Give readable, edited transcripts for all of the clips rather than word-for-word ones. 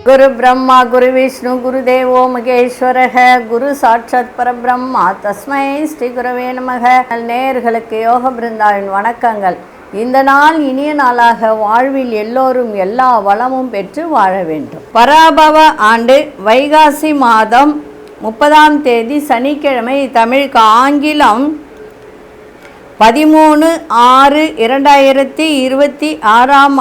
குரு பிரம்மா குரு விஷ்ணு குரு தேவோ மகேஸ்வரக குரு சாட்சாத் பரபிரம்மா தஸ்மை ஸ்ரீ குருவே நமக. நேயர்களுக்கு யோக பிருந்தாவின் வணக்கங்கள். இந்த நாள் இனிய நாளாக வாழ்வில் எல்லோரும் எல்லா வளமும் பெற்று வாழ வேண்டும். பராபவ ஆண்டு வைகாசி மாதம் 30ஆம் தேதி சனிக்கிழமை, தமிழுக்கு ஆங்கிலம் 13/6/2026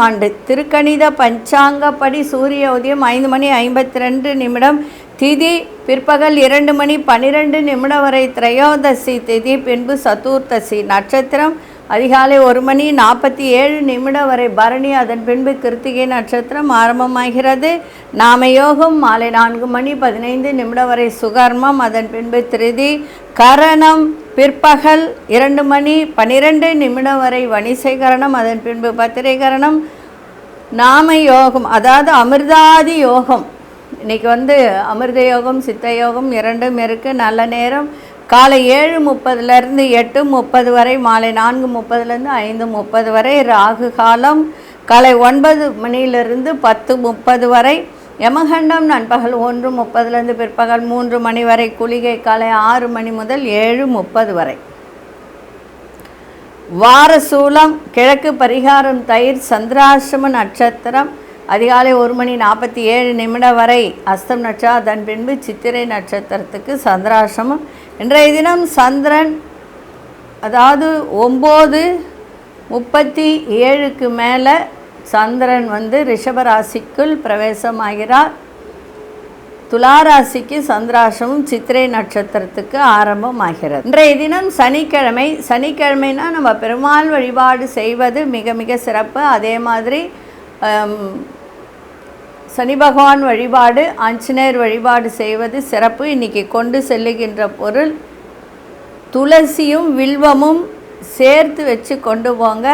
ஆண்டு. திருக்கணித பஞ்சாங்கப்படி சூரிய உதயம் 5:52 திதி பிற்பகல் 2:12 வரை திரையோதசி திதி, பின்பு சதுர்த்தசி. நட்சத்திரம் அதிகாலை 1:47 வரை பரணி, அதன் பின்பு கிருத்திகை நட்சத்திரம் ஆரம்பமாகிறது. நாமயோகம் மாலை 4:15 வரை சுகர்மம், அதன் பின்பு திருதி. கரணம் பிற்பகல் 2:12 வரை வணிசைகரணம், அதன் பின்பு பத்திரைகரணம். நாம யோகம் அதாவது அமிர்தாதி யோகம். இன்றைக்கி அமிர்த யோகம் சித்த யோகம் இரண்டும் இருக்குது. நல்ல நேரம் காலை 7:30 8:30 வரை, மாலை 4:30 5:30 வரை. ராகு காலம் காலை 9 மணியிலிருந்து 10:30 வரை. யமகண்டம் நண்பகல் 1:30 பிற்பகல் 3 மணி வரை. குளிகை காலை 6 மணி முதல் 7:30 வரை. வாரசூலம் கிழக்கு, பரிகாரம் தயிர். சந்திராசிரம நட்சத்திரம் அதிகாலை 1:47 வரை அஸ்தம் நட்சத்திரம், அதன் பின்பு சித்திரை நட்சத்திரத்துக்கு சந்திராசிரமம். இன்றைய தினம் சந்திரன் அதாவது 9:37 மேலே சந்திரன் ரிஷபராசிக்குள் பிரவேசமாகிறார். துளாராசிக்கு சந்திராசிரமம் சித்திரை நட்சத்திரத்துக்கு ஆரம்பமாகிறது. இன்றைய தினம் சனிக்கிழமை. சனிக்கிழமைனா நம்ம பெருமாள் வழிபாடு செய்வது மிக மிக சிறப்பு. அதே மாதிரி சனி பகவான் வழிபாடு, ஆஞ்சநேயர் வழிபாடு செய்வது சிறப்பு. இன்றைக்கி கொண்டு செல்லுகின்ற பொருள் துளசியும் வில்வமும் சேர்த்து வச்சு கொண்டு போங்க.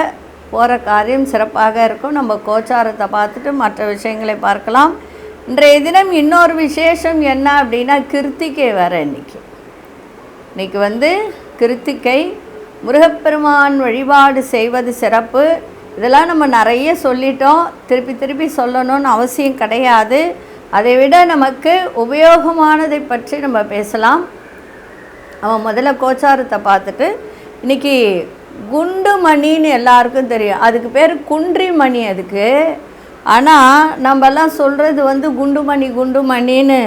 போகிற காரியம் சிறப்பாக இருக்கும். நம்ம கோச்சாரத்தை பார்த்துட்டு மற்ற விஷயங்களை பார்க்கலாம். இன்றைய தினம் இன்னொரு விசேஷம் என்ன அப்படின்னா, கிருத்திகை வேறு. இன்றைக்கி கிருத்திகை, முருகப்பெருமான் வழிபாடு செய்வது சிறப்பு. இதெல்லாம் நம்ம நிறைய சொல்லிட்டோம், திருப்பி சொல்லணும்னு அவசியம் கிடையாது. அதை விட நமக்கு உபயோகமானதை பற்றி நம்ம பேசலாம். அவன் முதல்ல கோச்சாரத்தை பார்த்துட்டு, இன்றைக்கி குண்டு மணின்னு எல்லாருக்கும் தெரியும். அதுக்கு பேர் குன்றி மணி அதுக்கு. ஆனால் நம்மெல்லாம் சொல்கிறது குண்டு மணின்னு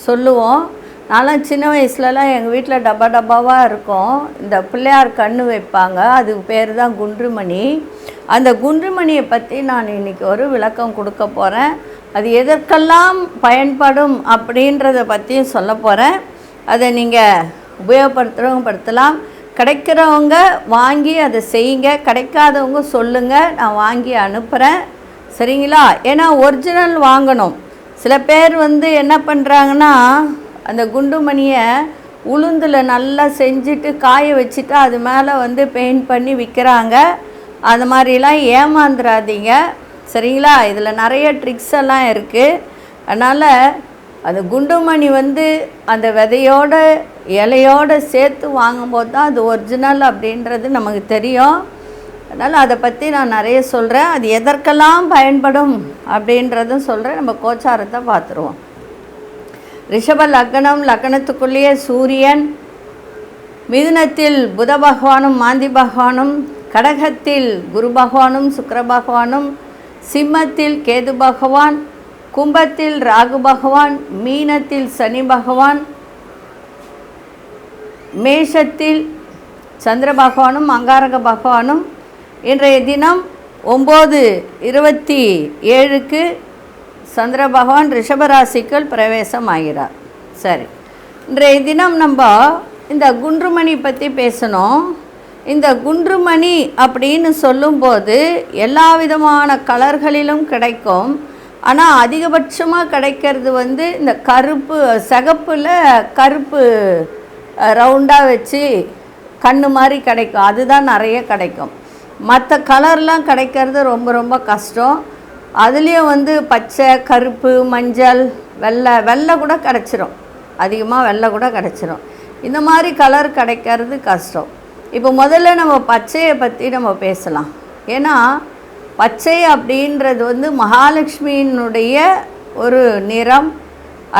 சொல்லுவோம். நான்லாம் சின்ன வயசுலலாம் எங்கள் வீட்டில் டப்பாவாக இருக்கும். இந்த பிள்ளையார் கண்ணு வைப்பாங்க, அதுக்கு பேர் தான் குன்றுமணி. அந்த குன்றுமணியை பற்றி நான் இன்றைக்கி ஒரு விளக்கம் கொடுக்க போகிறேன். அது எதற்கெல்லாம் பயன்படும் அப்படின்றத பற்றியும் சொல்ல போகிறேன். அதை நீங்கள் உபயோகப்படுத்துகிறவங்க படுத்தலாம். கிடைக்கிறவங்க வாங்கி அதை செய்யுங்க, கிடைக்காதவங்க சொல்லுங்கள், நான் வாங்கி அனுப்புகிறேன். சரிங்களா? ஏன்னா ஒரிஜினல் வாங்கணும். சில பேர் என்ன பண்ணுறாங்கன்னா, அந்த குண்டுமணியை உளுந்தில் நல்லா செஞ்சுட்டு காய வச்சுட்டு அது மேலே பெயிண்ட் பண்ணி விற்கிறாங்க. அது மாதிரிலாம் ஏமாந்துடாதீங்க. சரிங்களா? இதில் நிறைய ட்ரிக்ஸ் எல்லாம் இருக்குது. அதனால் அந்த குண்டுமணி அந்த விதையோட இலையோடு சேர்த்து வாங்கும்போது தான் அது ஒரிஜினல் அப்படின்றது நமக்கு தெரியும். அதனால் அதை பற்றி நான் நிறைய சொல்கிறேன். அது எதற்கெல்லாம் பயன்படும் அப்படின்றதும் சொல்கிறேன். நம்ம கோச்சாரத்தை பார்த்துருவோம். ரிஷப லக்னம், லக்னத்துக்குள்ளேயே சூரியன். மிதுனத்தில் புத பகவானும் மாந்தி பகவானும், கடகத்தில் குரு பகவானும் சுக்கிர பகவானும், சிம்மத்தில் கேது பகவான், கும்பத்தில் ராகு பகவான், மீனத்தில் சனி பகவான், மேஷத்தில் சந்திர பகவானும் அங்காரக பகவானும். இன்றைய தினம் 9:27 சந்திர பகவான் ரிஷபராசிக்குள் பிரவேசம் ஆகிறார். சரி, இன்றைய தினம் நம்ம இந்த குன்றுமணி பற்றி பேசணும். இந்த குன்றுமணி அப்படின்னு சொல்லும்போது எல்லா விதமான கலர்களிலும் கிடைக்கும். ஆனால் அதிகபட்சமாக கிடைக்கிறது இந்த கருப்பு, சிகப்பில் கருப்பு ரவுண்டாக வச்சு கண்ணு மாதிரி கிடைக்கும். அதுதான் நிறைய கிடைக்கும். மற்ற கலர்லாம் கிடைக்கிறது ரொம்ப ரொம்ப கஷ்டம். அதுலேயும் பச்சை, கருப்பு, மஞ்சள், வெள்ளை கூட கிடச்சிரும். அதிகமாக வெள்ளை கூட கிடச்சிரும். இந்த மாதிரி கலர் கிடைக்கிறது கஷ்டம். இப்போ முதல்ல நம்ம பச்சையை பற்றி நம்ம பேசலாம். ஏன்னா பச்சை அப்படின்றது வந்து மகாலட்சுமியினுடைய ஒரு நிறம்.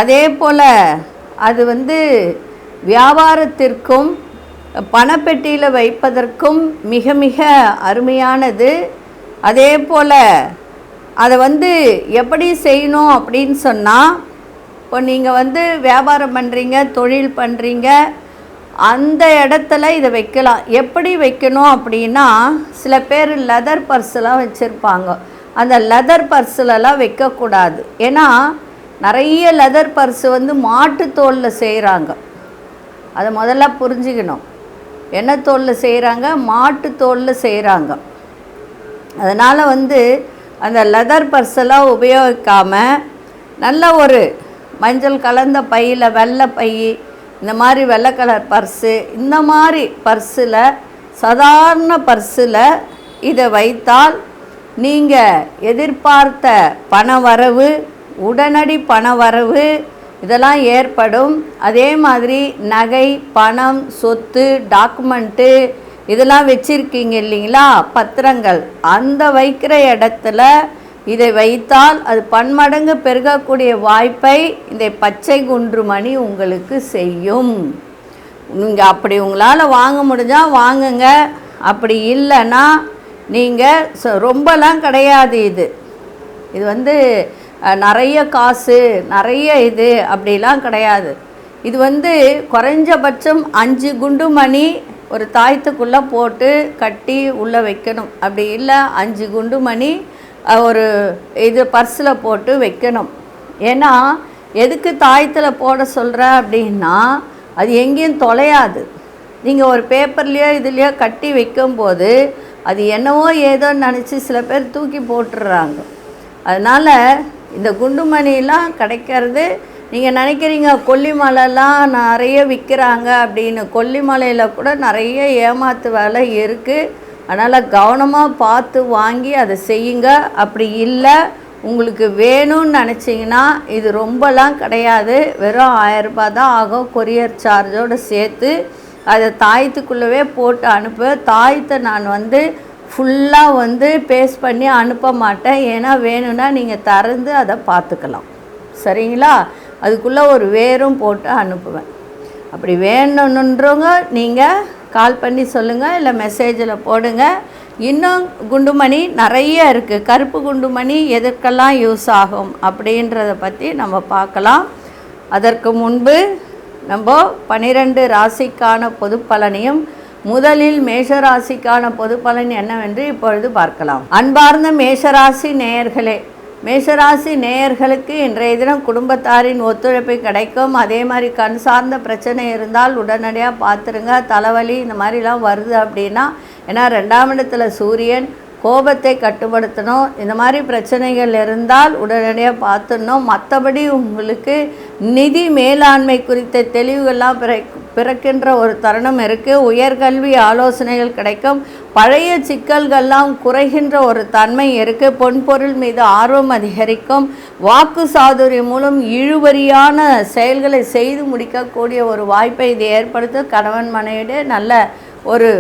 அதே போல் அது வந்து வியாபாரத்திற்கும் பணப்பெட்டியில் வைப்பதற்கும் மிக மிக அருமையானது. அதே போல் அதை வந்து எப்படி செய்யணும் அப்படின்னு சொன்னால், இப்போ நீங்கள் வந்து வியாபாரம் பண்ணுறீங்க, தொழில் பண்ணுறீங்க, அந்த இடத்துல இதை வைக்கலாம். எப்படி வைக்கணும் அப்படின்னா, சில பேர் லெதர் பர்ஸ்லாம் வச்சுருப்பாங்க. அந்த லெதர் பர்ஸ்லலாம் வைக்கக்கூடாது. ஏன்னா நிறைய லெதர் பர்ஸு வந்து மாட்டுத்தோலில் செய்கிறாங்க. அதை முதல்ல புரிஞ்சுக்கணும். என்ன தோலில் செய்கிறாங்க? மாட்டுத்தோலில் செய்கிறாங்க. அதனால் வந்து அந்த லெதர் பர்ஸெல்லாம் உபயோகிக்காமல் நல்ல ஒரு மஞ்சள் கலந்த பையில், வெள்ளை பை, இந்த மாதிரி வெள்ளை கலர் பர்ஸு, இந்த மாதிரி பர்ஸில், சாதாரண பர்ஸில் இதை வைத்தால் நீங்கள் எதிர்பார்த்த பணவரவு, உடனடி பணவரவு இதெல்லாம் ஏற்படும். அதே மாதிரி நகை, பணம், சொத்து, டாக்குமெண்ட்டு இதெல்லாம் வச்சுருக்கீங்க இல்லைங்களா, பத்திரங்கள், அந்த வைக்கிற இடத்துல இதை வைத்தால் அது பன்மடங்கு பெருகக்கூடிய வாய்ப்பை இந்த பச்சை குன்றுமணி உங்களுக்கு செய்யும். நீங்கள் அப்படி உங்களால் வாங்க முடிஞ்சால் வாங்குங்க. அப்படி இல்லைன்னா நீங்கள் ரொம்பலாம் கிடையாது. இது வந்து நிறைய காசு, நிறைய இது அப்படிலாம் கிடையாது. இது வந்து குறைஞ்சபட்சம் 5 குண்டுமணி ஒரு தாயத்துக்குள்ளே போட்டு கட்டி உள்ளே வைக்கணும். அப்படி இல்லை 5 குண்டுமணி ஒரு இது பர்ஸில் போட்டு வைக்கணும். ஏன்னா எதுக்கு தாயத்தில் போட சொல்கிறேன் அப்படின்னா, அது எங்கேயும் தொலையாது. நீங்கள் ஒரு பேப்பர்லேயோ இதுலேயோ கட்டி வைக்கும்போது அது என்னவோ ஏதோன்னு நினச்சி சில பேர் தூக்கி போட்டுடுறாங்க. அதனால் இந்த குண்டுமணிலாம் கிடைக்கிறது, நீங்கள் நினைக்கிறீங்க கொல்லிமலைலாம் நிறைய விற்கிறாங்க அப்படின்னு. கொல்லிமலையில் கூட நிறைய ஏமாத்து வேலை இருக்குது. அதனால் கவனமாக பார்த்து வாங்கி அதை செய்யுங்க. அப்படி இல்லை உங்களுக்கு வேணும்னு நினச்சிங்கன்னா இது ரொம்பலாம் கிடையாது, வெறும் 1000 ரூபாய் தான் ஆகும் கொரியர் சார்ஜோடு சேர்த்து. அதை தாயத்துக்குள்ளவே போட்டு அனுப்ப. தாயத்தை நான் வந்து ஃபுல்லாக வந்து பேஸ்ட் பண்ணி அனுப்ப மாட்டேன். ஏன்னா வேணும்னா நீங்கள் திறந்து அதை பார்த்துக்கலாம், சரிங்களா? அதுக்குள்ளே ஒரு வேரும் போட்டு அனுப்புவேன். அப்படி வேணுன்றவங்க நீங்கள் கால் பண்ணி சொல்லுங்கள், இல்லை மெசேஜில் போடுங்க. இன்னும் குண்டுமணி நிறைய இருக்குது. கருப்பு குண்டுமணி எதற்கெல்லாம் யூஸ் ஆகும் அப்படின்றத பற்றி நம்ம பார்க்கலாம். அதற்கு முன்பு நம்ம 12 ராசிக்கான பொது பலனையும், முதலில் மேஷராசிக்கான பொது பலன் என்னவென்று இப்பொழுது பார்க்கலாம். அன்பார்ந்த மேஷராசி நேயர்களே, மேஷராசி நேயர்களுக்கு இன்றைய தினம் குடும்பத்தாரின் ஒத்துழைப்பு கிடைக்கும். அதே மாதிரி கண் சார்ந்த பிரச்சனை இருந்தால் உடனடியாக பார்த்துருங்க. தலைவலி இந்த மாதிரிலாம் வருது அப்படின்னா, ஏன்னா 2ஆம் இடத்துல சூரியன், கோபத்தை கட்டுப்படுத்தணும். இந்த மாதிரி பிரச்சனைகள் இருந்தால் உடனடியாக பார்த்துடணும். மற்றபடி உங்களுக்கு நிதி மேலாண்மை குறித்த தெளிவுகள்லாம் பிறக்கின்ற ஒரு தருணம் இருக்குது. உயர்கல்வி ஆலோசனைகள் கிடைக்கும். பழைய சிக்கல்கள்லாம் குறைகின்ற ஒரு தன்மை இருக்குது. பொன்பொருள் மீது ஆர்வம் அதிகரிக்கும். வாக்கு சாதுரியம் மூலம் இழுவரியான செயல்களை செய்து முடிக்கக்கூடிய ஒரு வாய்ப்பை இது ஏற்படுத்தும். கணவன் மனைவியிடையே நல்ல ஒரு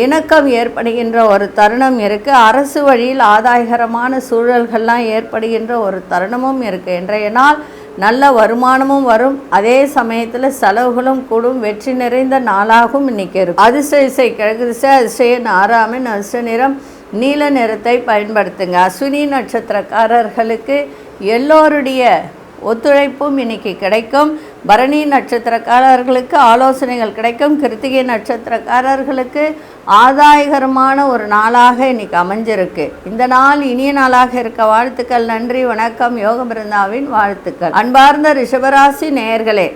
இணக்கம் ஏற்படுகின்ற ஒரு தருணம் இருக்குது. அரசு வழியில் ஆதாயகரமான சூழல்கள்லாம் ஏற்படுகின்ற ஒரு தருணமும் இருக்குது. இன்றைய நாள் நல்ல வருமானமும் வரும். அதே சமயத்தில் செலவுகளும் கூடும். வெற்றி நிறைந்த நாளாகவும் இன்றைக்கி இருக்கும். அதிர்ஷ்ட இசை கிழக்கு திசை, அதிர்ஷ்ட நாராமின், அதிர்ஷ்ட நிறம் நீல நிறத்தை பயன்படுத்துங்க. அஸ்வினி நட்சத்திரக்காரர்களுக்கு எல்லோருடைய ஒத்துழைப்பும் இன்றைக்கி கிடைக்கும். பரணி நட்சத்திரக்காரர்களுக்கு ஆலோசனைகள் கிடைக்கும். கிருத்திகை நட்சத்திரக்காரர்களுக்கு ஆதாயகரமான ஒரு நாளாக இன்றைக்கி அமைஞ்சிருக்கு. இந்த நாள் இனிய நாளாக இருக்க வாழ்த்துக்கள். நன்றி, வணக்கம். யோக பிருந்தாவின் வாழ்த்துக்கள். அன்பார்ந்த ரிஷபராசி நேயர்களே,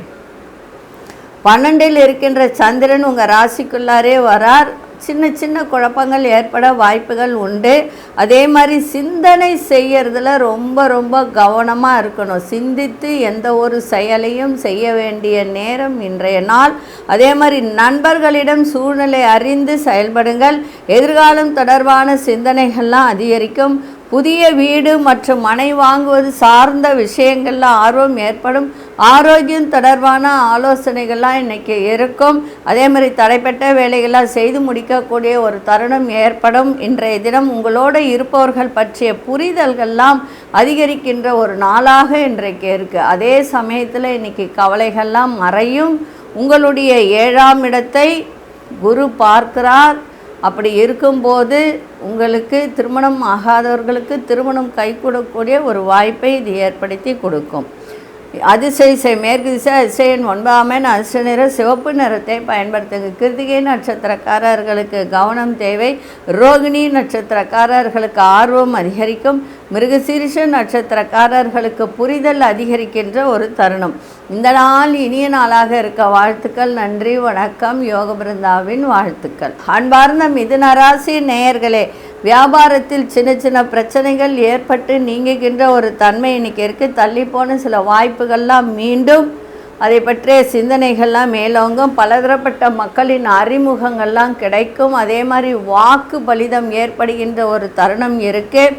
12இல் இருக்கின்ற சந்திரன் உங்கள் ராசிக்குள்ளாரே வரார். சின்ன சின்ன குழப்பங்கள் ஏற்பட வாய்ப்புகள் உண்டு. அதே மாதிரி சிந்தனை செய்யறதுல ரொம்ப ரொம்ப கவனமாக இருக்கணும். சிந்தித்து எந்த ஒரு செயலையும் செய்ய வேண்டிய நேரம் இன்றைய நாள். அதே மாதிரி நண்பர்களிடம் சூழ்நிலை அறிந்து செயல்படுங்கள். எதிர்காலம் தொடர்பான சிந்தனைகள்லாம் அதிகரிக்கும். புதிய வீடு மற்றும் மனை வாங்குவது சார்ந்த விஷயங்களில் ஆர்வம் ஏற்படும். ஆரோக்கியம் தொடர்பான ஆலோசனைகள்லாம் இன்றைக்கி இருக்கும். அதே மாதிரி தடைப்பட்ட வேலைகள்லாம் செய்து முடிக்கக்கூடிய ஒரு தருணம் ஏற்படும். இன்றைய தினம் உங்களோடு இருப்பவர்கள் பற்றிய புரிதல்கள்லாம் அதிகரிக்கின்ற ஒரு நாளாக இன்றைக்கு இருக்குது. அதே சமயத்தில் இன்றைக்கி கவலைகள்லாம் மறையும். உங்களுடைய 7ஆம் இடத்தை குரு பார்க்கிறார். அப்படி இருக்கும்போது உங்களுக்கு திருமணம் ஆகாதவர்களுக்கு திருமணம் கைகூடக்கூடிய ஒரு வாய்ப்பை இது ஏற்படுத்தி கொடுக்கும். அதிசய மேற்கு திசை அதிசயன் 9ஆம் எண் அதிர்ஷ்ட நிறம் சிவப்பு நிறத்தை பயன்படுத்துங்க. கிருத்திகை நட்சத்திரக்காரர்களுக்கு கவனம் தேவை. ரோகிணி நட்சத்திரக்காரர்களுக்கு ஆர்வம் அதிகரிக்கும். மிருகசீரிஷ நட்சத்திரக்காரர்களுக்கு புரிதல் அதிகரிக்கின்ற ஒரு தருணம். இந்த நாள் இனிய நாளாக இருக்க வாழ்த்துக்கள். நன்றி, வணக்கம். யோக பிருந்தாவின் வாழ்த்துக்கள். அன்பார்ந்த மிதுன ராசி நேயர்களே, வியாபாரத்தில் சின்ன சின்ன பிரச்சனைகள் ஏற்பட்டு நீங்குகின்ற ஒரு தன்மை இன்னைக்கு இருக்குது. தள்ளி போன சில வாய்ப்புகள்லாம் மீண்டும் அதை பற்றிய சிந்தனைகள்லாம் மேலோங்கும். பலதரப்பட்ட மக்களின் அறிமுகங்கள்லாம் கிடைக்கும். அதே மாதிரி வாக்கு பலிதம் ஏற்படுகின்ற ஒரு தருணம் இருக்குது.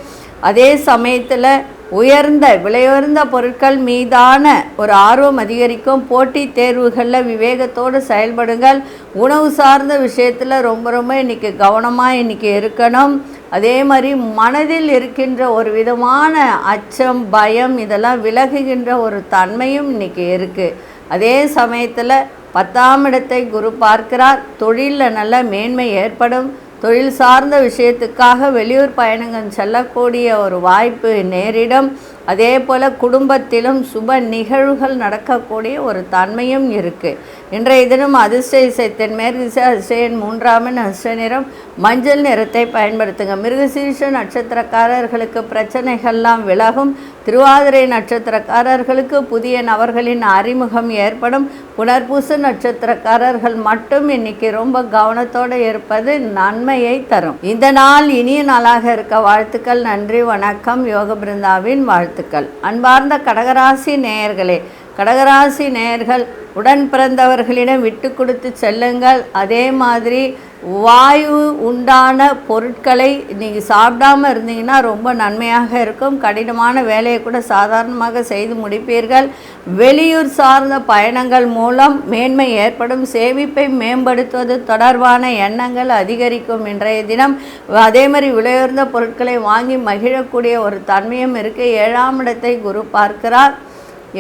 அதே சமயத்தில் விலையுயர்ந்த பொருட்கள் மீதான ஒரு ஆர்வம் அதிகரிக்கும். போட்டித் தேர்வுகளில் விவேகத்தோடு செயல்படுங்கள். உணவு சார்ந்த விஷயத்தில் ரொம்ப இன்றைக்கி கவனமாக இன்றைக்கி இருக்கணும். அதே மாதிரி மனதில் இருக்கின்ற ஒரு விதமான அச்சம், பயம் இதெல்லாம் விலகுகின்ற ஒரு தன்மையும் இன்றைக்கி இருக்குது. அதே சமயத்தில் 10ஆம் இடத்தை குரு பார்க்கிறார். தொழிலில் நல்ல மேன்மை ஏற்படும். தொழில் சார்ந்த விஷயத்துக்காக வெளியூர் பயணங்கள் செல்லக்கூடிய ஒரு வாய்ப்பு நேரிடும். அதே போல் குடும்பத்திலும் சுப நிகழ்வுகள் நடக்கக்கூடிய ஒரு தன்மையும் இருக்குது. இன்றைய தினம் அதிர்ஷ்ட இசை தென்மேற்கு திசை அதிர்ஷ்டன் 3ஆம் எண் அதிர்ஷ்ட நிறம் மஞ்சள் நிறத்தை பயன்படுத்துங்க. மிருகசீரிஷ நட்சத்திரக்காரர்களுக்கு பிரச்சனைகள்லாம் விலகும். திருவாதிரை நட்சத்திரக்காரர்களுக்கு புதிய நபர்களின் அறிமுகம் ஏற்படும். புனர்பூச நட்சத்திரக்காரர்கள் மட்டும் இன்னைக்கு ரொம்ப கவனத்தோடு இருப்பது நன்மையை தரும். இந்த நாள் இனிய நாளாக இருக்க வாழ்த்துக்கள். நன்றி, வணக்கம். யோக பிருந்தாவின் வாழ்த்துக்கள். அன்பார்ந்த கடகராசி நேயர்களே, கடகராசி நேயர்கள் உடன் பிறந்தவர்களிடம் விட்டு கொடுத்து செல்லுங்கள். அதே மாதிரி வாயு உண்டான பொருட்களை நீங்கள் சாப்பிடாமல் இருந்தீங்கன்னா ரொம்ப நன்மையாக இருக்கும். கடினமான வேலையை கூட சாதாரணமாக செய்து முடிப்பீர்கள். வெளியூர் சார்ந்த பயணங்கள் மூலம் மேன்மை ஏற்படும். சேமிப்பை மேம்படுத்துவது தொடர்பான எண்ணங்கள் அதிகரிக்கும் இன்றைய தினம். அதே மாதிரி விலையுயர்ந்த பொருட்களை வாங்கி மகிழக்கூடிய ஒரு தன்மையும் இருக்குது. 7ஆம் இடத்தை குரு பார்க்கிறார்.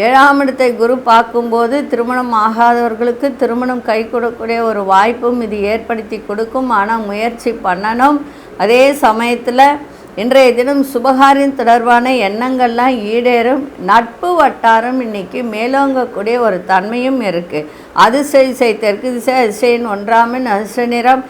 7ஆம் இடத்தை குரு பார்க்கும்போது திருமணம் ஆகாதவர்களுக்கு திருமணம் கைகூடக்கூடிய ஒரு வாய்ப்பும் இது ஏற்படுத்தி கொடுக்கும். ஆனால் முயற்சி பண்ணணும். அதே சமயத்தில் இன்றைய தினம் சுபகாரியம் தொடர்பான எண்ணங்கள்லாம் ஈடேறும். நட்பு வட்டாரம் இன்னைக்கு மேலோங்கக்கூடிய ஒரு தன்மையும் இருக்குது. அதிசய தெற்கு திசை அதிசயின் 1ஆம் எண் அதிர்ஷ்ட நிறம்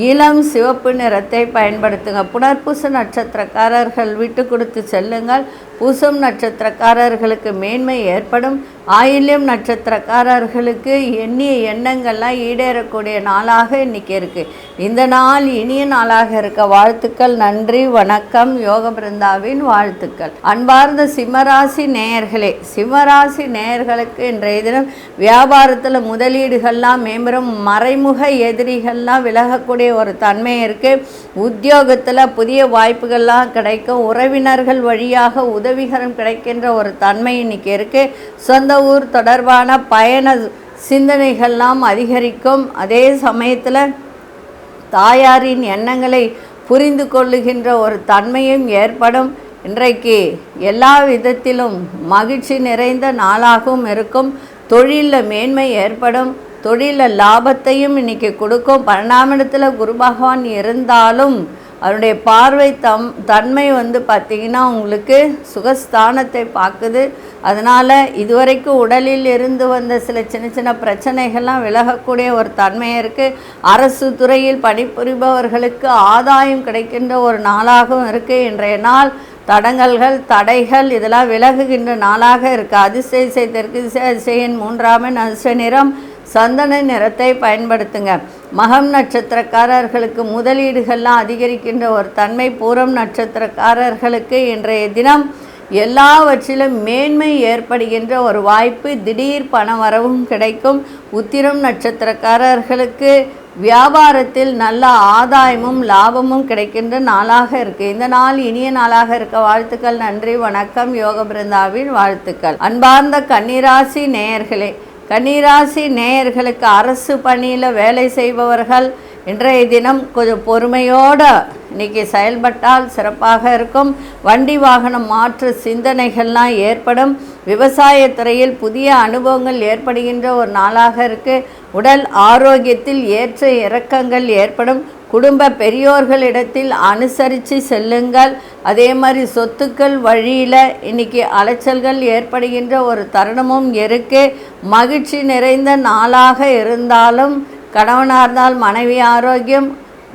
இளம் சிவப்பு நிறத்தை பயன்படுத்துங்க. புனர்பூச நட்சத்திரக்காரர்கள் விட்டு கொடுத்து செல்லுங்கள். பூசம் நட்சத்திரக்காரர்களுக்கு மேன்மை ஏற்படும். ஆயில்யம் நட்சத்திரக்காரர்களுக்கு எண்ணிய எண்ணங்கள்லாம் ஈடேறக்கூடிய நாளாக இன்றைக்கி இருக்குது. இந்த நாள் இனிய நாளாக இருக்க வாழ்த்துக்கள். நன்றி, வணக்கம். யோக பிருந்தாவின் வாழ்த்துக்கள். அன்பார்ந்த சிம்மராசி நேயர்களே, சிம்மராசி நேயர்களுக்கு இன்றைய தினம் வியாபாரத்தில் முதலீடுகள்லாம் மேம்படும். மறைமுக எதிரிகள்லாம் விலகக்கூடிய ஒரு தன்மை இருக்குது. உத்தியோகத்தில் புதிய வாய்ப்புகள்லாம் கிடைக்கும். உறவினர்கள் வழியாக உதவிகரம் கிடைக்கின்ற ஒரு தன்மை இன்னைக்கு இருக்குது. சொந்த ஊர் தொடர்பான பயண சிந்தனைகள்லாம் அதிகரிக்கும். அதே சமயத்தில் தாயாரின் எண்ணங்களை புரிந்து கொள்ளுகின்ற ஒரு தன்மையும் ஏற்படும். இன்றைக்கு எல்லா விதத்திலும் மகிழ்ச்சி நிறைந்த நாளாகவும் இருக்கும். தொழிலில் மேன்மை ஏற்படும். தொழிலில் லாபத்தையும் இன்றைக்கி கொடுக்கும். 12ஆம் இடத்துல குரு பகவான் இருந்தாலும் அவருடைய பார்வை தன்மை பார்த்திங்கன்னா உங்களுக்கு சுகஸ்தானத்தை பார்க்குது. அதனால் இதுவரைக்கும் உடலில் இருந்து வந்த சில சின்ன சின்ன பிரச்சனைகள்லாம் விலகக்கூடிய ஒரு தன்மை இருக்குது. அரசு துறையில் பணிபுரிபவர்களுக்கு ஆதாயம் கிடைக்கின்ற ஒரு நாளாகவும் இருக்குது. இன்றைய நாள் தடங்கல்கள், தடைகள் இதெல்லாம் விலகுகின்ற நாளாக இருக்குது. அதிசய தெற்கு திசை அதிசயின் 3ஆம் எண் அதிர்ஷ்ட நிறம் சந்தன நிறத்தை பயன்படுத்துங்க. மகம் நட்சத்திரக்காரர்களுக்கு முதலீடுகள்லாம் அதிகரிக்கின்ற ஒரு தன்மை. பூரம் நட்சத்திரக்காரர்களுக்கு இன்றைய தினம் எல்லாவற்றிலும் மேன்மை ஏற்படுகின்ற ஒரு வாய்ப்பு. திடீர் பண வரவும் கிடைக்கும். உத்திரம் நட்சத்திரக்காரர்களுக்கு வியாபாரத்தில் நல்ல ஆதாயமும் லாபமும் கிடைக்கின்ற நாளாக இருக்குது. இந்த நாள் இனிய நாளாக இருக்க வாழ்த்துக்கள். நன்றி, வணக்கம். யோக பிருந்தாவின் வாழ்த்துக்கள். அன்பார்ந்த கன்னிராசி நேயர்களே, கன்னிராசி நேயர்களுக்கு அரசு பணியில் வேலை செய்பவர்கள் இன்றைய தினம் கொஞ்சம் பொறுமையோடு இன்றைக்கி செயல்பட்டால் சிறப்பாக இருக்கும். வண்டி வாகனம் மாற்று சிந்தனைகள்லாம் ஏற்படும். விவசாயத்துறையில் புதிய அனுபவங்கள் ஏற்படுகின்ற ஒரு நாளாக இருக்குது. உடல் ஆரோக்கியத்தில் ஏற்ற இறக்கங்கள் ஏற்படும். குடும்ப பெரியோர்களிடத்தில் அனுசரித்து செல்லுங்கள். அதே மாதிரி சொத்துக்கள் வழியில் இன்றைக்கி அலைச்சல்கள் ஏற்படுகின்ற ஒரு தருணமும் இருக்குது. மகிழ்ச்சி நிறைந்த நாளாக இருந்தாலும் கணவனாக இருந்தால் மனைவி ஆரோக்கியம்,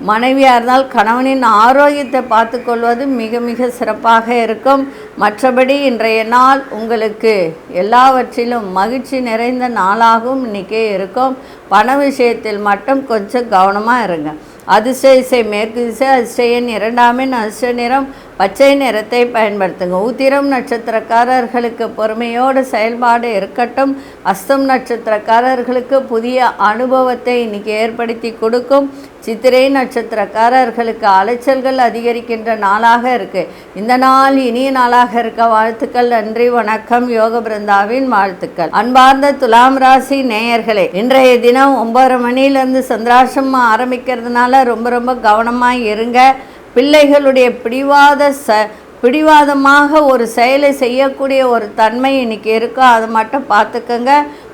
மனைவியாக இருந்தால் கணவனின் ஆரோக்கியத்தை பார்த்து கொள்வது மிக மிக சிறப்பாக இருக்கும். மற்றபடி இன்றைய நாள் உங்களுக்கு எல்லாவற்றிலும் மகிழ்ச்சி நிறைந்த நாளாகவும் இன்றைக்கே இருக்கும். பண விஷயத்தில் மட்டும் கொஞ்சம் கவனமாக இருங்க. அதிர்ஷ்ட இசை மேற்கு திசை, அதிர்ஷ்ட எண் 2 அதிர்ஷ்ட நிறம் பச்சை நிறத்தை பயன்படுத்துங்க. உத்திரம் நட்சத்திரக்காரர்களுக்கு பொறுமையோடு செயல்பாடு இருக்கட்டும். அஸ்தம் நட்சத்திரக்காரர்களுக்கு புதிய அனுபவத்தை இன்றைக்கி ஏற்படுத்தி கொடுக்கும். சித்திரை நட்சத்திரக்காரர்களுக்கு அலைச்சல்கள் அதிகரிக்கின்ற நாளாக இருக்குது. இந்த நாள் இனிய நாளாக இருக்க வாழ்த்துக்கள். நன்றி, வணக்கம். யோக பிருந்தாவின் வாழ்த்துக்கள். அன்பார்ந்த துலாம் ராசி நேயர்களே, இன்றைய தினம் 9:30 மணிலேருந்து சந்திராசிரமம் ஆரம்பிக்கிறதுனால ரொம்ப கவனமாக இருங்க. பிள்ளைகளுடைய பிடிவாதமாக ஒரு செயலை செய்யக்கூடிய ஒரு தன்மை இன்றைக்கி இருக்கோ அதை மட்டும் பார்த்துக்கங்க.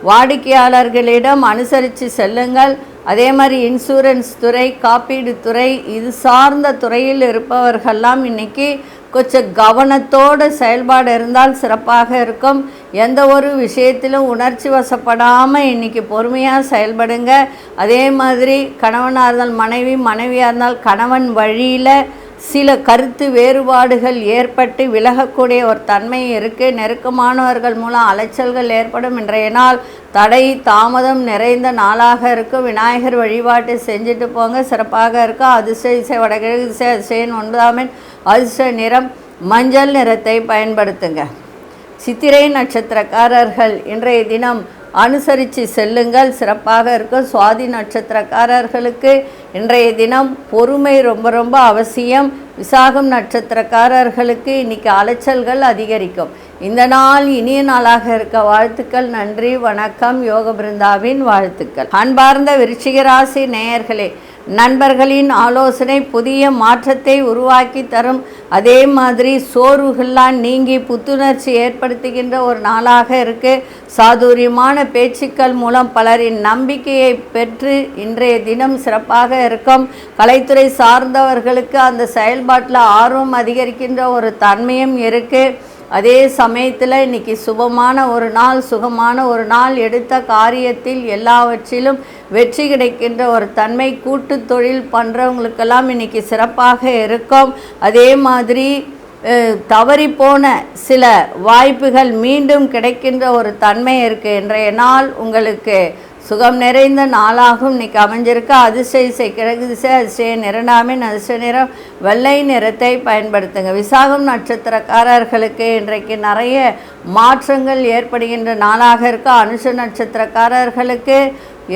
வாடிக்கையாளர்களிடம் அனுசரித்து செல்லுங்கள். அதே மாதிரி இன்சூரன்ஸ் துறை, காப்பீடு துறை, இது சார்ந்த துறையில் இருப்பவர்கள்லாம் இன்றைக்கி கொஞ்சம் கவனத்தோடு செயல்பாடு இருந்தால் சிறப்பாக இருக்கும். எந்த ஒரு விஷயத்திலும் உணர்ச்சி வசப்படாமல் இன்றைக்கி பொறுமையாக செயல்படுங்க. அதே மாதிரி கணவனாக இருந்தால் மனைவி, மனைவியாக இருந்தால் கணவன் வழியில் சில கருத்து வேறுபாடுகள் ஏற்பட்டு விலகக்கூடிய ஒரு தன்மை இருக்குது. நெருக்கமானவர்கள் மூலம் அலைச்சல்கள் ஏற்படும். இன்றைய நாள் தடை தாமதம் நிறைந்த நாளாக இருக்கும். விநாயகர் வழிபாட்டை செஞ்சுட்டு போங்க, சிறப்பாக இருக்கும். அதிர்ஷ்ட இசை வடகிழக்கு திசை, அதிர்ஷ்ட எண் 9 அதிர்ஷ்ட நிறம் மஞ்சள் நிறத்தை பயன்படுத்துங்க. சித்திரை நட்சத்திரக்காரர்கள் இன்றைய தினம் அனுசரித்து செல்லுங்கள், சிறப்பாக இருக்கும். சுவாதி நட்சத்திரக்காரர்களுக்கு இன்றைய தினம் பொறுமை ரொம்ப அவசியம். விசாகம் நட்சத்திரக்காரர்களுக்கு இன்றைக்கி அலைச்சல்கள் அதிகரிக்கும். இந்த நாள் இனிய நாளாக இருக்க வாழ்த்துக்கள். நன்றி, வணக்கம். யோக பிருந்தாவின் வாழ்த்துக்கள். அன்பார்ந்த விருச்சிக ராசி நேயர்களே, நண்பர்களின் ஆலோசனை புதிய மாற்றத்தை உருவாக்கி தரும். அதே மாதிரி சோர்வுகள்லாம் நீங்கி புத்துணர்ச்சி ஏற்படுத்துகின்ற ஒரு நாளாக இருக்குது. சாதுரியமான பேச்சுக்கள் மூலம் பலரின் நம்பிக்கையை பெற்று இன்றைய தினம் சிறப்பாக இருக்கும். கலைத்துறை சார்ந்தவர்களுக்கு அந்த செயல்பாட்டில் ஆர்வம் அதிகரிக்கின்ற ஒரு தன்மையும் இருக்குது. அதே சமயத்தில் இன்றைக்கி சுபமான ஒரு நாள், சுகமான ஒரு நாள். எடுத்த காரியத்தில் எல்லாவற்றிலும் வெற்றி கிடைக்கின்ற ஒரு தன்மை. கூட்டு தொழில் பண்ணுறவங்களுக்கெல்லாம் இன்றைக்கி சிறப்பாக இருக்கும். அதே மாதிரி தவறிப்போன சில வாய்ப்புகள் மீண்டும் கிடைக்கின்ற ஒரு தன்மை இருக்குது. இன்றைய நாள் உங்களுக்கு சுகம் நிறைந்த நாளாகவும் இன்றைக்கி அமைஞ்சிருக்கு. அதிர்ஷ்ட இசை கிழக்கு திசை, அதிர்ஷ்ட எண் 2 அதிர்ஷ்ட நிறம் வெள்ளை நிறத்தை பயன்படுத்துங்க. விசாகம் நட்சத்திரக்காரர்களுக்கு இன்றைக்கு நிறைய மாற்றங்கள் ஏற்படுகின்ற நாளாக இருக்க. அனுஷ நட்சத்திரக்காரர்களுக்கு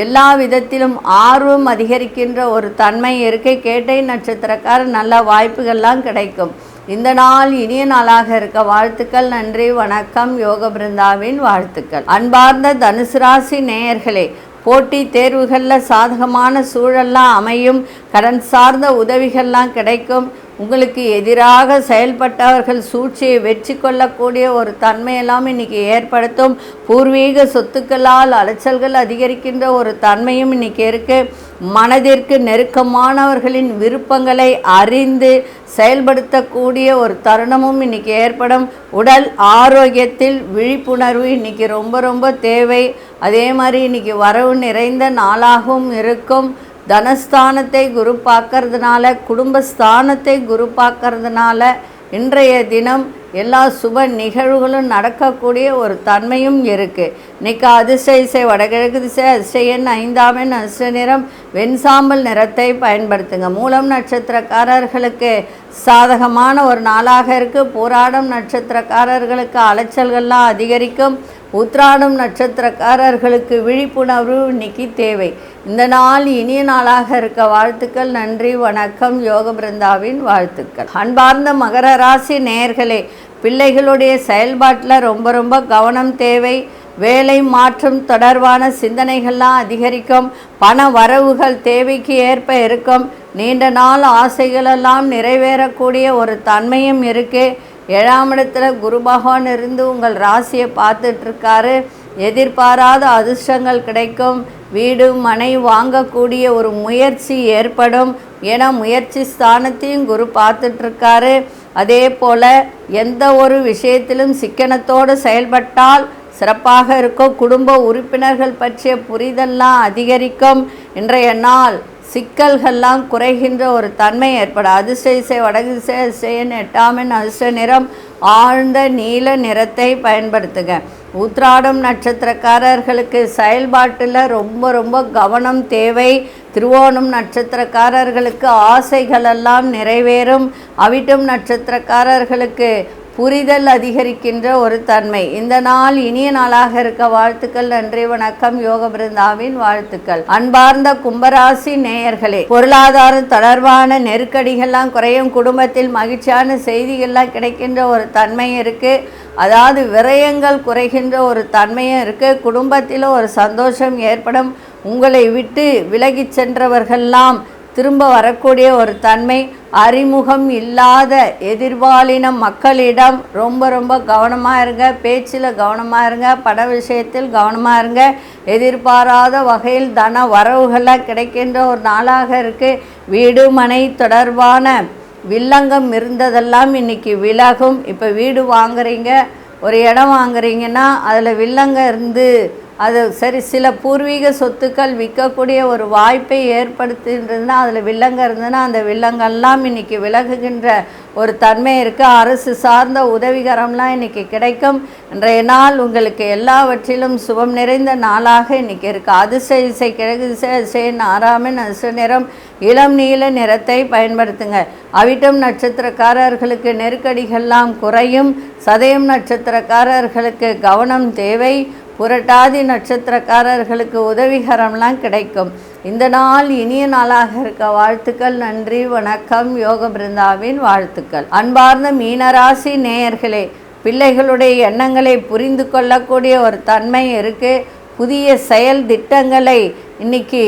எல்லா விதத்திலும் ஆர்வம் அதிகரிக்கின்ற ஒரு தன்மை இருக்குது. கேட்டை நட்சத்திரக்காரர் நல்ல வாய்ப்புகள்லாம் கிடைக்கும். இந்த நாள் இனிய நாளாக இருக்க வாழ்த்துக்கள். நன்றி, வணக்கம். யோக பிருந்தாவின் வாழ்த்துக்கள். அன்பார்ந்த தனுசு ராசி நேயர்களே, போட்டி தேர்வுகளில் சாதகமான சூழல்லாம் அமையும். கடன் சார்ந்த உதவிகள்லாம் கிடைக்கும். உங்களுக்கு எதிராக செயல்பட்டவர்கள் சூழ்ச்சியை வெற்றி கொள்ளக்கூடிய ஒரு தன்மையெல்லாம் இன்றைக்கி ஏற்படுத்தும். பூர்வீக சொத்துக்களால் அலைச்சல்கள் அதிகரிக்கின்ற ஒரு தன்மையும் இன்றைக்கி இருக்குது. மனதிற்கு நெருக்கமானவர்களின் விருப்பங்களை அறிந்து செயல்படுத்தக்கூடிய ஒரு தருணமும் இன்றைக்கி ஏற்படும். உடல் ஆரோக்கியத்தில் விழிப்புணர்வு இன்றைக்கி ரொம்ப தேவை. அதே மாதிரி இன்றைக்கி வரவு நிறைந்த நாளாகவும் இருக்கும். தனஸ்தானத்தை குரு பார்க்கறதுனால, குடும்பஸ்தானத்தை குரு பார்க்கறதுனால இன்றைய தினம் எல்லா சுப நிகழ்வுகளும் நடக்கக்கூடிய ஒரு தன்மையும் இருக்குது. இன்றைக்கி அதிர்ஷ்ட இசை வடகிழக்கு திசை, அதிர்ஷ்ட எண் 5 அதிர்ஷ்ட நிறம் வெண்சாம்பல் நிறத்தை பயன்படுத்துங்க. மூலம் நட்சத்திரக்காரர்களுக்கு சாதகமான ஒரு நாளாக இருக்குது. போராடும் நட்சத்திரக்காரர்களுக்கு அலைச்சல்கள்லாம் அதிகரிக்கும். உத்திராடம் நட்சத்திரக்காரர்களுக்கு விழிப்புணர்வு இன்னைக்கு தேவை. இந்த நாள் இனிய நாளாக இருக்க வாழ்த்துக்கள். நன்றி, வணக்கம். யோக பிருந்தாவின் வாழ்த்துக்கள். அன்பார்ந்த மகர ராசி நேயர்களே, பிள்ளைகளுடைய செயல்பாட்டில் ரொம்ப கவனம் தேவை. வேலை மாற்றம் தொடர்பான சிந்தனைகள்லாம் அதிகரிக்கும். பண வரவுகள் தேவைக்கு ஏற்ப இருக்கும். நீண்ட நாள் ஆசைகளெல்லாம் நிறைவேறக்கூடிய ஒரு தன்மையும் இருக்குது. 7ஆம் இடத்துல குரு பகவான் இருந்து உங்கள் ராசியை பார்த்துட்ருக்காரு. எதிர்பாராத அதிர்ஷ்டங்கள் கிடைக்கும். வீடு மனை வாங்கக்கூடிய ஒரு முயற்சி ஏற்படும். ஏன்னா முயற்சி ஸ்தானத்தையும் குரு பார்த்துட்ருக்காரு. அதே போல் எந்த ஒரு விஷயத்திலும் சிக்கனத்தோடு செயல்பட்டால் சிறப்பாக இருக்கும். குடும்ப உறுப்பினர்கள் பற்றிய புரிதல்லாம் அதிகரிக்கும். இன்றைய நாள் சிக்கல்கள்லாம் குறைகின்ற ஒரு தன்மை ஏற்படும். அதிர்ஷ்ட இசை வடகு திசை 8ஆம் எண் அதிர்ஷ்ட நிறம் ஆழ்ந்த நீல நிறத்தை பயன்படுத்துங்க. உத்திராடம் நட்சத்திரக்காரர்களுக்கு செயல்பாட்டில் ரொம்ப கவனம் தேவை. திருவோணம் நட்சத்திரக்காரர்களுக்கு ஆசைகளெல்லாம் நிறைவேறும். அவிட்டம் நட்சத்திரக்காரர்களுக்கு புரிதல் அதிகரிக்கின்ற ஒரு தன்மை. இந்த நாள் இனிய நாளாக இருக்க வாழ்த்துக்கள். நன்றி, வணக்கம். யோக பிருந்தாவின் வாழ்த்துக்கள். அன்பார்ந்த கும்பராசி நேயர்களே, பொருளாதாரம் தொடர்பான நெருக்கடிகள்லாம் குறையும். குடும்பத்தில் மகிழ்ச்சியான செய்திகள்லாம் கிடைக்கின்ற ஒரு தன்மை இருக்குது. அதாவது விரயங்கள் குறைகின்ற ஒரு தன்மையும் இருக்குது. குடும்பத்தில் ஒரு சந்தோஷம் ஏற்படும். உங்களை விட்டு விலகி சென்றவர்கள்லாம் திரும்ப வரக்கூடிய ஒரு தன்மை. அறிமுகம் இல்லாத எதிர்பாலின மக்களிடம் ரொம்ப கவனமாக இருங்க. பேச்சில் கவனமாக இருங்க. பண விஷயத்தில் கவனமாக இருங்க. எதிர்பாராத வகையில் தன வரவுகளாக கிடைக்கின்ற ஒரு நாளாக இருக்குது. வீடு மனை தொடர்பான வில்லங்கம் இருந்ததெல்லாம் இன்றைக்கி விலகும். இப்போ வீடு வாங்குறீங்க, ஒரு இடம் வாங்குறீங்கன்னா அதில் வில்லங்கம் இருந்து அது சரி சில பூர்வீக சொத்துக்கள் விற்கக்கூடிய ஒரு வாய்ப்பை ஏற்படுத்தின்றதுன்னா அதில் வில்லங்க இருந்ததுன்னா அந்த வில்லங்கள்லாம் இன்றைக்கி விலகுகின்ற ஒரு தன்மை இருக்குது. அரசு சார்ந்த உதவிகரம்லாம் இன்றைக்கி கிடைக்கும். இன்றைய நாள் உங்களுக்கு எல்லாவற்றிலும் சுபம் நிறைந்த நாளாக இன்றைக்கி இருக்குது. அதிர்ஷ்ட இசை கிழக்கு திசை 6ஆம் எண் அதிர்ஷ்ட நிறம் இளம் நீல நிறத்தை பயன்படுத்துங்க. அவிட்டம் நட்சத்திரக்காரர்களுக்கு நெருக்கடிகள்லாம் குறையும். சதயம் நட்சத்திரக்காரர்களுக்கு கவனம் தேவை. புரட்டாதி நட்சத்திரக்காரர்களுக்கு உதவிகரம்லாம் கிடைக்கும். இந்த நாள் இனிய நாளாக இருக்க வாழ்த்துக்கள். நன்றி, வணக்கம். யோக பிருந்தாவின் வாழ்த்துக்கள். அன்பார்ந்த மீனராசி நேயர்களே, பிள்ளைகளுடைய எண்ணங்களை புரிந்து கொள்ளக்கூடிய ஒரு தன்மை இருக்குது. புதிய செயல் திட்டங்களை இன்னைக்கு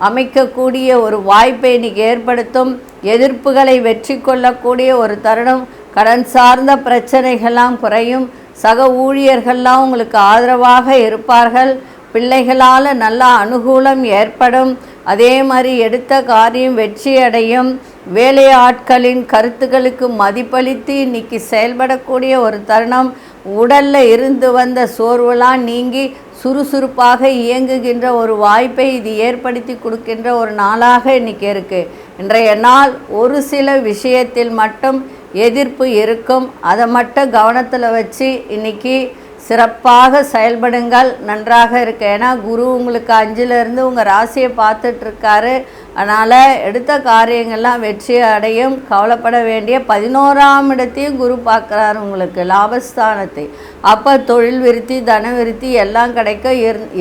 அமைக்கக்கூடிய ஒரு வாய்ப்பை இன்னைக்கு ஏற்படுத்தும். எதிர்ப்புகளை வெற்றி கொள்ளக்கூடிய ஒரு தருணம். கடன் சார்ந்த பிரச்சனைகள்லாம் குறையும். சக ஊழியர்கள்லாம் உங்களுக்கு ஆதரவாக இருப்பார்கள். பிள்ளைகளால் நல்ல அனுகூலம் ஏற்படும். அதே மாதிரி எடுத்த காரியம் வெற்றி அடையும். வேலையாட்களின் கருத்துக்களுக்கு மதிப்பளித்து இன்னைக்கு செயல்படக்கூடிய ஒரு தருணம். உடலில் இருந்து வந்த சோர்வெல்லாம் நீங்கி சுறுசுறுப்பாக இயங்குகின்ற ஒரு வாய்ப்பை இது ஏற்படுத்தி கொடுக்கின்ற ஒரு நாளாக இன்றைக்கி இருக்குது. இன்றைய நாள் ஒரு சில விஷயத்தில் மட்டும் எதிர்ப்பு இருக்கும். அதை மட்டும் கவனத்தில் வச்சு இன்றைக்கி சிறப்பாக செயல்படுங்கள். நன்றாக இருக்கு. ஏன்னா குரு உங்களுக்கு 5லேருந்து உங்கள் ராசியை பார்த்துட்ருக்காரு. அதனால் எடுத்த காரியங்கள்லாம் வெற்றி அடையும். கவலைப்பட வேண்டிய 11ஆம் இடத்தையும் குரு பார்க்குறாரு உங்களுக்கு, லாபஸ்தானத்தை. அப்போ தொழில் விருத்தி தன விருத்தி எல்லாம் கிடைக்க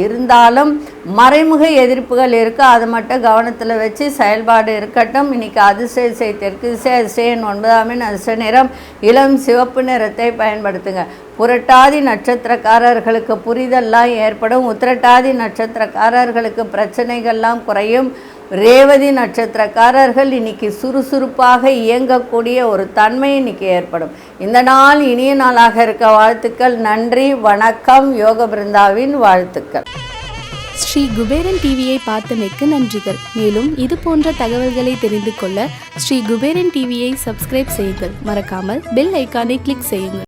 இருந்தாலும் மறைமுக எதிர்ப்புகள் இருக்குது. அதை மட்டும் கவனத்தில் வச்சு செயல்பாடு இருக்கட்டும். இன்றைக்கி அதிர்ஷ்ட இசை தெற்கு திசை அதிர்ஷ்ட எண் 9ஆம் எண் அதிர்ஷ்ட நிறம் இளம் சிவப்பு நிறத்தை பயன்படுத்துங்க. புரட்டாதி நட்சத்திரக்காரர்களுக்கு புரிதல்லாம் ஏற்படும். உத்திரட்டாதி நட்சத்திரக்காரர்களுக்கு பிரச்சனைகள்லாம் குறையும். ரேவதி நட்சத்திரக்காரர்கள் இன்னைக்கு சுறுசுறுப்பாக இயங்கக்கூடிய ஒரு தன்மை இன்னைக்கு ஏற்படும். இந்த நாள் இனிய நாளாக இருக்க வாழ்த்துக்கள். நன்றி, வணக்கம். யோக பிருந்தாவின் வாழ்த்துக்கள். ஸ்ரீ குபேரன் டிவியை பார்த்தமைக்கு நன்றிகள். மேலும் இது போன்ற தகவல்களை தெரிந்து கொள்ள ஸ்ரீ குபேரன் டிவியை சப்ஸ்கிரைப் செய்யுங்கள். மறக்காமல் பெல் ஐக்கானை கிளிக் செய்யுங்கள்.